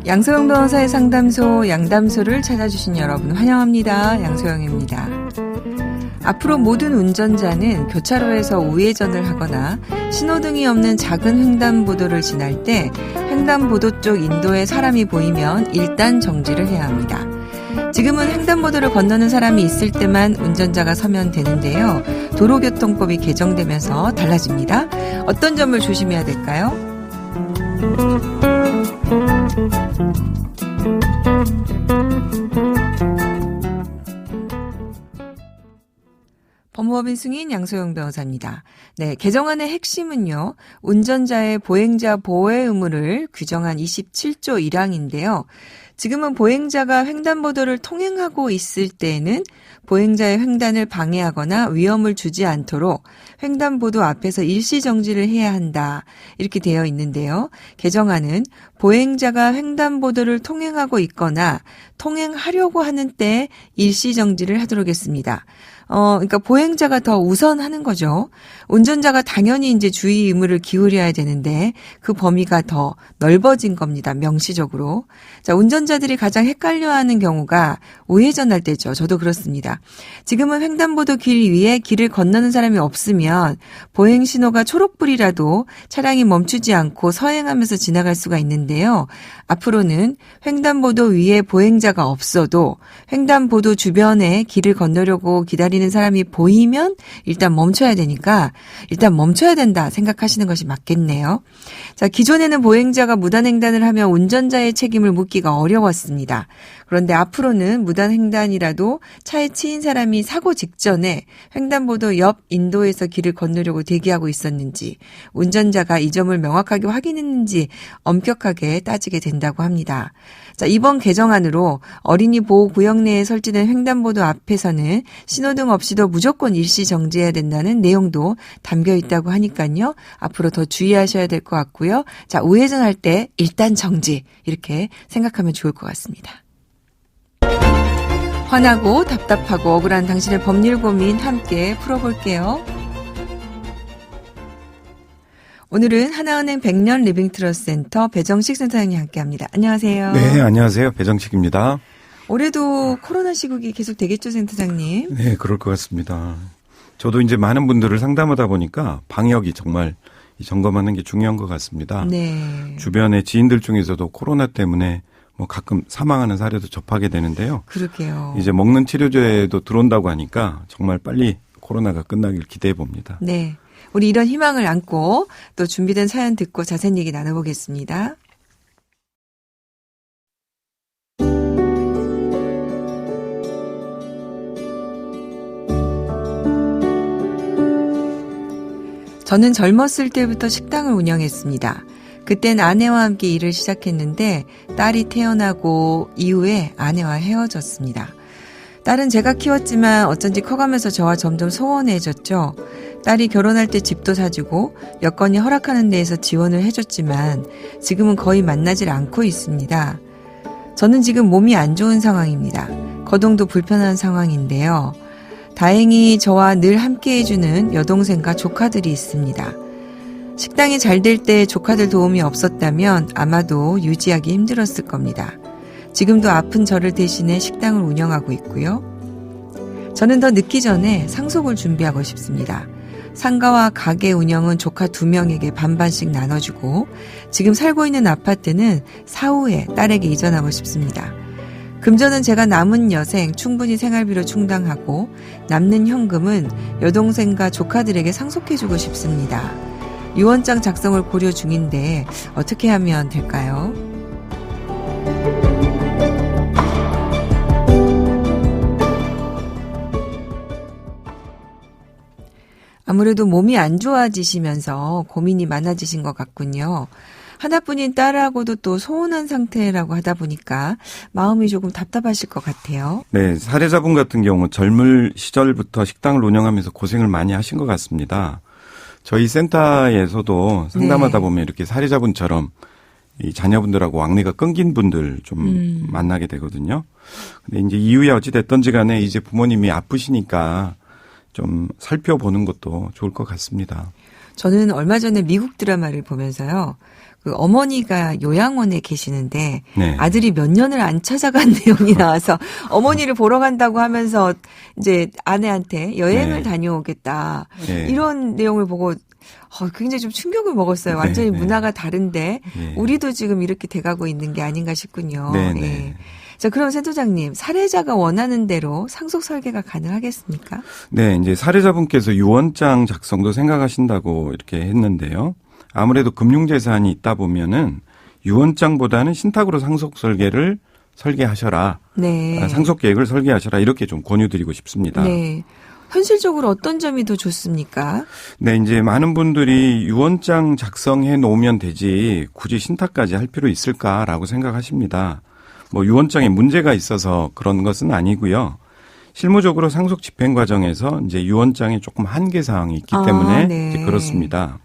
양소영 변호사의 상담소 양담소를 찾아주신 여러분 환영합니다. 양소영입니다. 앞으로 모든 운전자는 교차로에서 우회전을 하거나 신호등이 없는 작은 횡단보도를 지날 때 횡단보도 쪽 인도에 사람이 보이면 일단 정지를 해야 합니다. 지금은 횡단보도를 건너는 사람이 있을 때만 운전자가 서면 되는데요. 도로교통법이 개정되면서 달라집니다. 어떤 점을 조심해야 될까요? 법무법인 승인 양소영 변호사입니다. 네, 개정안의 핵심은요. 운전자의 보행자 보호의 의무를 규정한 27조 1항인데요. 지금은 보행자가 횡단보도를 통행하고 있을 때에는 보행자의 횡단을 방해하거나 위험을 주지 않도록 횡단보도 앞에서 일시정지를 해야 한다. 이렇게 되어 있는데요. 개정안은 보행자가 횡단보도를 통행하고 있거나 통행하려고 하는 때 일시정지를 하도록 했습니다. 그러니까 보행자가 더 우선하는 거죠. 운전자가 당연히 이제 주의 의무를 기울여야 되는데 그 범위가 더 넓어진 겁니다. 명시적으로. 자, 운전자들이 가장 헷갈려하는 경우가 우회전할 때죠. 저도 그렇습니다. 지금은 횡단보도 길 위에 길을 건너는 사람이 없으면 보행 신호가 초록불이라도 차량이 멈추지 않고 서행하면서 지나갈 수가 있는데요. 앞으로는 횡단보도 위에 보행자가 없어도 횡단보도 주변에 길을 건너려고 기다리는 사람이 보이면 일단 멈춰야 되니까 일단 멈춰야 된다 생각하시는 것이 맞겠네요. 자, 기존에는 보행자가 무단횡단을 하면 운전자의 책임을 묻기가 어려웠습니다. 그런데 앞으로는 무단횡단이라도 차에 치인 사람이 사고 직전에 횡단보도 옆 인도에서 길을 건너려고 대기하고 있었는지 운전자가 이 점을 명확하게 확인했는지 엄격하게 따지게 된다고 합니다. 자, 이번 개정안으로 어린이 보호구역 내에 설치된 횡단보도 앞에서는 신호등 없이도 무조건 일시 정지해야 된다는 내용도 담겨 있다고 하니까요. 앞으로 더 주의하셔야 될 것 같고요. 자, 우회전할 때 일단 정지 이렇게 생각하면 좋을 것 같습니다. 화나고 답답하고 억울한 당신의 법률 고민 함께 풀어볼게요. 오늘은 하나은행 100년 리빙트러스트센터 배정식 센터장님 함께합니다. 안녕하세요. 네, 안녕하세요. 배정식입니다. 올해도 코로나 시국이 계속 되겠죠, 센터장님? 네, 그럴 것 같습니다. 저도 이제 많은 분들을 상담하다 보니까 방역이 정말 점검하는 게 중요한 것 같습니다. 네. 주변의 지인들 중에서도 코로나 때문에 뭐 가끔 사망하는 사례도 접하게 되는데요. 그러게요. 이제 먹는 치료제도 들어온다고 하니까 정말 빨리 코로나가 끝나길 기대해 봅니다. 네. 우리 이런 희망을 안고 또 준비된 사연 듣고 자세한 얘기 나눠보겠습니다. 저는 젊었을 때부터 식당을 운영했습니다. 그땐 아내와 함께 일을 시작했는데 딸이 태어나고 이후에 아내와 헤어졌습니다. 딸은 제가 키웠지만 어쩐지 커가면서 저와 점점 소원해졌죠. 딸이 결혼할 때 집도 사주고 여건이 허락하는 데에서 지원을 해줬지만 지금은 거의 만나질 않고 있습니다. 저는 지금 몸이 안 좋은 상황입니다. 거동도 불편한 상황인데요. 다행히 저와 늘 함께 해주는 여동생과 조카들이 있습니다. 식당이 잘 될 때 조카들 도움이 없었다면 아마도 유지하기 힘들었을 겁니다. 지금도 아픈 저를 대신해 식당을 운영하고 있고요. 저는 더 늦기 전에 상속을 준비하고 싶습니다. 상가와 가게 운영은 조카 2명에게 반반씩 나눠주고 지금 살고 있는 아파트는 사후에 딸에게 이전하고 싶습니다. 금전은 제가 남은 여생 충분히 생활비로 충당하고 남는 현금은 여동생과 조카들에게 상속해주고 싶습니다. 유언장 작성을 고려 중인데 어떻게 하면 될까요? 아무래도 몸이 안 좋아지시면서 고민이 많아지신 것 같군요. 하나뿐인 딸하고도 또 소원한 상태라고 하다 보니까 마음이 조금 답답하실 것 같아요. 네, 사례자분 같은 경우 젊을 시절부터 식당을 운영하면서 고생을 많이 하신 것 같습니다. 저희 센터에서도 상담하다 보면 이렇게 사례자분처럼 이 자녀분들하고 왕래가 끊긴 분들 좀 만나게 되거든요. 근데 이제 이후에 어찌 됐든지 간에 이제 부모님이 아프시니까 좀 살펴보는 것도 좋을 것 같습니다. 저는 얼마 전에 미국 드라마를 보면서요. 그 어머니가 요양원에 계시는데 네. 아들이 몇 년을 안 찾아간 내용이 나와서 어머니를 보러 간다고 하면서 이제 아내한테 여행을 네. 다녀오겠다. 네. 이런 내용을 보고 굉장히 좀 충격을 먹었어요. 완전히 네. 문화가 다른데 네. 우리도 지금 이렇게 돼가고 있는 게 아닌가 싶군요. 네. 네. 예. 자, 그럼 센터장님, 사례자가 원하는 대로 상속 설계가 가능하겠습니까? 네, 이제 사례자분께서 유언장 작성도 생각하신다고 이렇게 했는데요. 아무래도 금융재산이 있다 보면은 유언장보다는 신탁으로 상속 설계를 설계하셔라. 네. 상속 계획을 설계하셔라. 이렇게 좀 권유드리고 싶습니다. 네. 현실적으로 어떤 점이 더 좋습니까? 네, 이제 많은 분들이 유언장 작성해 놓으면 되지 굳이 신탁까지 할 필요 있을까라고 생각하십니다. 뭐 유언장에 문제가 있어서 그런 것은 아니고요. 실무적으로 상속 집행 과정에서 이제 유언장에 조금 한계 사항이 있기 때문에 네. 이제 그렇습니다.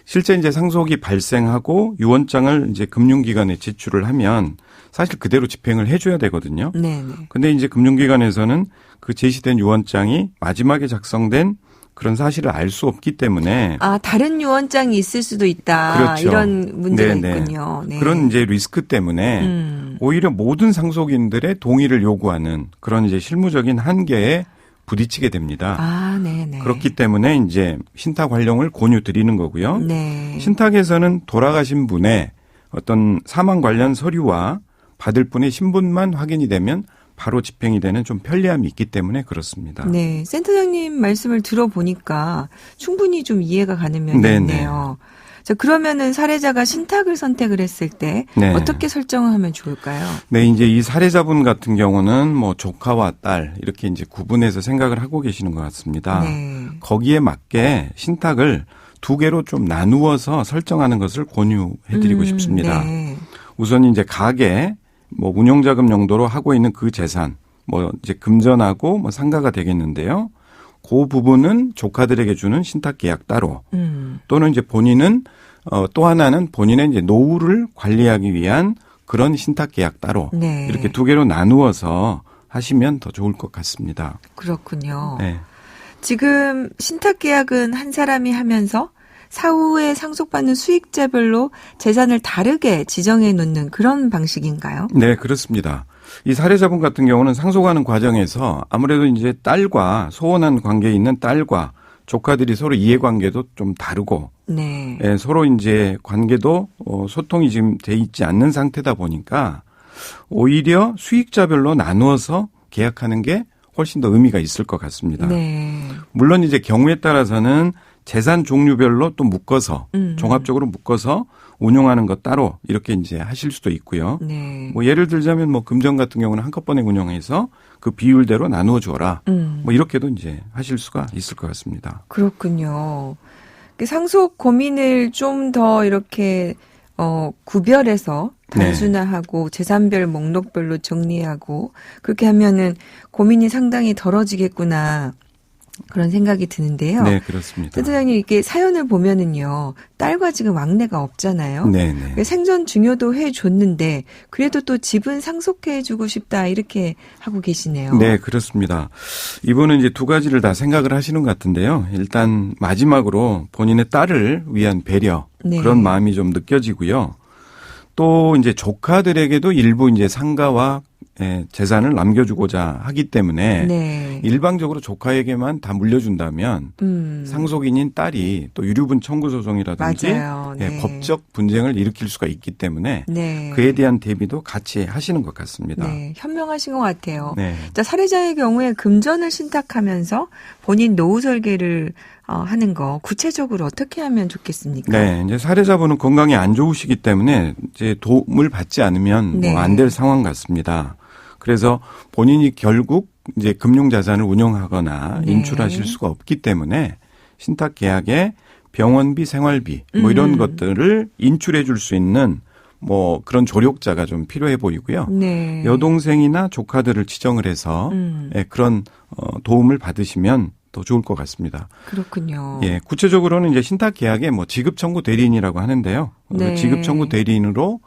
실제 이제 상속이 발생하고 유언장을 이제 금융기관에 제출을 하면 사실 그대로 집행을 해줘야 되거든요. 네. 근데 이제 금융기관에서는 그 제시된 유언장이 마지막에 작성된 그런 사실을 알 수 없기 때문에 다른 유언장이 있을 수도 있다. 그렇죠. 이런 문제가 네네. 있군요. 네. 그런 이제 리스크 때문에 오히려 모든 상속인들의 동의를 요구하는 그런 이제 실무적인 한계에 부딪히게 됩니다. 네네. 그렇기 때문에 이제 신탁 활용을 권유드리는 거고요. 네. 신탁에서는 돌아가신 분의 어떤 사망 관련 서류와 받을 분의 신분만 확인이 되면 바로 집행이 되는 좀 편리함이 있기 때문에 그렇습니다. 네. 센터장님 말씀을 들어보니까 충분히 좀 이해가 가는 면이 네네. 있네요. 자, 그러면은 사례자가 신탁을 선택을 했을 때 네. 어떻게 설정을 하면 좋을까요? 네, 이제 이 사례자분 같은 경우는 뭐 조카와 딸 이렇게 이제 구분해서 생각을 하고 계시는 것 같습니다. 네. 거기에 맞게 신탁을 두 개로 좀 나누어서 설정하는 것을 권유해드리고 싶습니다. 네. 우선 이제 가계 뭐 운용자금 용도로 하고 있는 그 재산 뭐 이제 금전하고 뭐 상가가 되겠는데요. 그 부분은 조카들에게 주는 신탁 계약 따로 또는 이제 본인은 또 하나는 본인의 이제 노후를 관리하기 위한 그런 신탁 계약 따로 네. 이렇게 두 개로 나누어서 하시면 더 좋을 것 같습니다. 그렇군요. 네. 지금 신탁 계약은 한 사람이 하면서 사후에 상속받는 수익자별로 재산을 다르게 지정해 놓는 그런 방식인가요? 네, 그렇습니다. 이 사례자분 같은 경우는 상속하는 과정에서 아무래도 이제 딸과 소원한 관계에 있는 딸과 조카들이 서로 이해관계도 좀 다르고 네. 예, 서로 이제 관계도 소통이 지금 돼 있지 않는 상태다 보니까 오히려 수익자별로 나누어서 계약하는 게 훨씬 더 의미가 있을 것 같습니다. 네. 물론 이제 경우에 따라서는 재산 종류별로 또 묶어서 종합적으로 묶어서 운용하는 것 따로 이렇게 이제 하실 수도 있고요. 네. 뭐 예를 들자면 뭐 금전 같은 경우는 한꺼번에 운용해서 그 비율대로 나누어 줘라. 뭐 이렇게도 이제 하실 수가 있을 것 같습니다. 그렇군요. 상속 고민을 좀 더 이렇게 구별해서 단순화하고 재산별 목록별로 정리하고 그렇게 하면은 고민이 상당히 덜어지겠구나. 그런 생각이 드는데요. 네, 그렇습니다. 센터장님 이렇게 사연을 보면은요. 딸과 지금 왕래가 없잖아요. 네. 생전 중요도 해줬는데 그래도 또 집은 상속해주고 싶다 이렇게 하고 계시네요. 네, 그렇습니다. 이분은 이제 두 가지를 다 생각을 하시는 것 같은데요. 일단 마지막으로 본인의 딸을 위한 배려 네. 그런 마음이 좀 느껴지고요. 또 이제 조카들에게도 일부 이제 상가와 재산을 남겨주고자 하기 때문에 네. 일방적으로 조카에게만 다 물려준다면 상속인인 딸이 또 유류분 청구 소송이라든지 맞아요. 네. 법적 분쟁을 일으킬 수가 있기 때문에 네. 그에 대한 대비도 같이 하시는 것 같습니다. 네, 현명하신 것 같아요. 네. 자, 사례자의 경우에 금전을 신탁하면서 본인 노후 설계를 하는 거 구체적으로 어떻게 하면 좋겠습니까? 네, 이제 사례자분은 건강이 안 좋으시기 때문에 이제 도움을 받지 않으면 네. 뭐 안 될 상황 같습니다. 그래서 본인이 결국 이제 금융자산을 운용하거나 네. 인출하실 수가 없기 때문에 신탁 계약에 병원비, 생활비 뭐 이런 것들을 인출해 줄 수 있는 뭐 그런 조력자가 좀 필요해 보이고요. 네. 여동생이나 조카들을 지정을 해서 그런 도움을 받으시면 더 좋을 것 같습니다. 그렇군요. 예, 구체적으로는 이제 신탁 계약에 뭐 지급 청구 대리인이라고 하는데요. 네. 지급 청구 대리인으로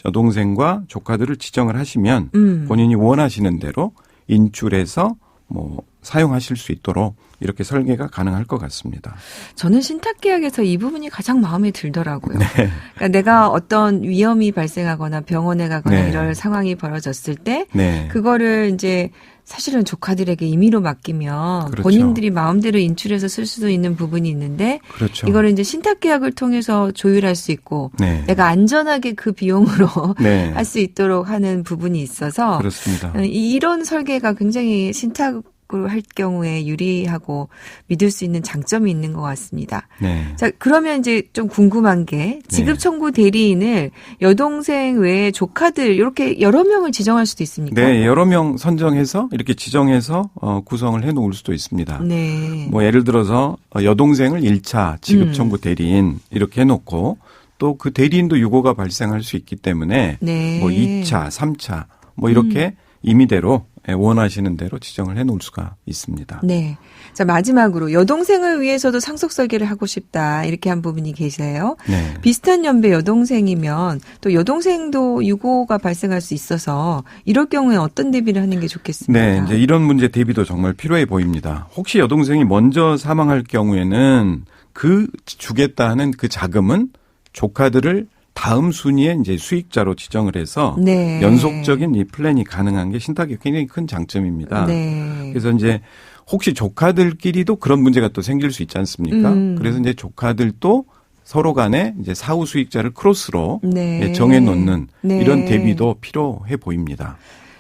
여동생과 조카들을 지정을 하시면 본인이 원하시는 대로 인출해서 뭐 사용하실 수 있도록 이렇게 설계가 가능할 것 같습니다. 저는 신탁계약에서 이 부분이 가장 마음에 들더라고요. 네. 그러니까 내가 어떤 위험이 발생하거나 병원에 가거나 네. 이럴 상황이 벌어졌을 때 네. 그거를 이제 사실은 조카들에게 임의로 맡기면 그렇죠. 본인들이 마음대로 인출해서 쓸 수도 있는 부분이 있는데 그렇죠. 이거를 이제 신탁계약을 통해서 조율할 수 있고 네. 내가 안전하게 그 비용으로 네. 할 수 있도록 하는 부분이 있어서 그렇습니다. 이런 설계가 굉장히 신탁으로 할 경우에 유리하고 믿을 수 있는 장점이 있는 것 같습니다. 네. 자, 그러면 이제 좀 궁금한 게 지급 청구 대리인을 여동생 외에 조카들 이렇게 여러 명을 지정할 수도 있습니까? 네, 여러 명 선정해서 이렇게 지정해서 구성을 해 놓을 수도 있습니다. 네. 뭐 예를 들어서 여동생을 1차 지급 청구 대리인 이렇게 해 놓고 또 그 대리인도 유고가 발생할 수 있기 때문에 네. 뭐 2차, 3차 뭐 이렇게 임의대로 원하시는 대로 지정을 해 놓을 수가 있습니다. 네. 자, 마지막으로 여동생을 위해서도 상속 설계를 하고 싶다. 이렇게 한 부분이 계세요. 네. 비슷한 연배 여동생이면 또 여동생도 유고가 발생할 수 있어서 이럴 경우에 어떤 대비를 하는 게 좋겠습니까? 네, 이제 이런 문제 대비도 정말 필요해 보입니다. 혹시 여동생이 먼저 사망할 경우에는 그 주겠다 하는 그 자금은 조카들을 다음 순위에 이제 수익자로 지정을 해서 네. 연속적인 이 플랜이 가능한 게 신탁의 굉장히 큰 장점입니다. 네. 그래서 이제 혹시 조카들끼리도 그런 문제가 또 생길 수 있지 않습니까? 그래서 이제 조카들도 서로 간에 이제 사후 수익자를 크로스로 네. 정해 놓는 네. 이런 대비도 필요해 보입니다.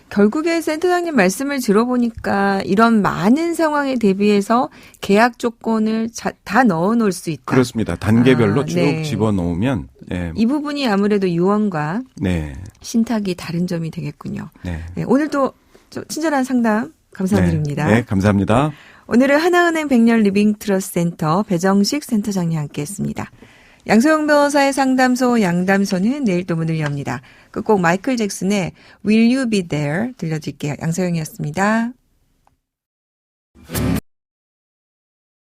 결국에 센터장님 말씀을 들어보니까 이런 많은 상황에 대비해서 계약 조건을 다 넣어놓을 수 있다. 그렇습니다. 단계별로 쭉 네. 집어넣으면 이 부분이 아무래도 유언과 네. 신탁이 다른 점이 되겠군요. 네. 네, 오늘도 친절한 상담 감사드립니다. 네, 감사합니다. 오늘은 하나은행 백년 리빙트러스트 센터 배정식 센터장님 함께했습니다. 양소영 변호사의 상담소 양담소는 내일 또 문을 엽니다. 끝곡 마이클 잭슨의 Will You Be There 들려드릴게요. 양소영이었습니다.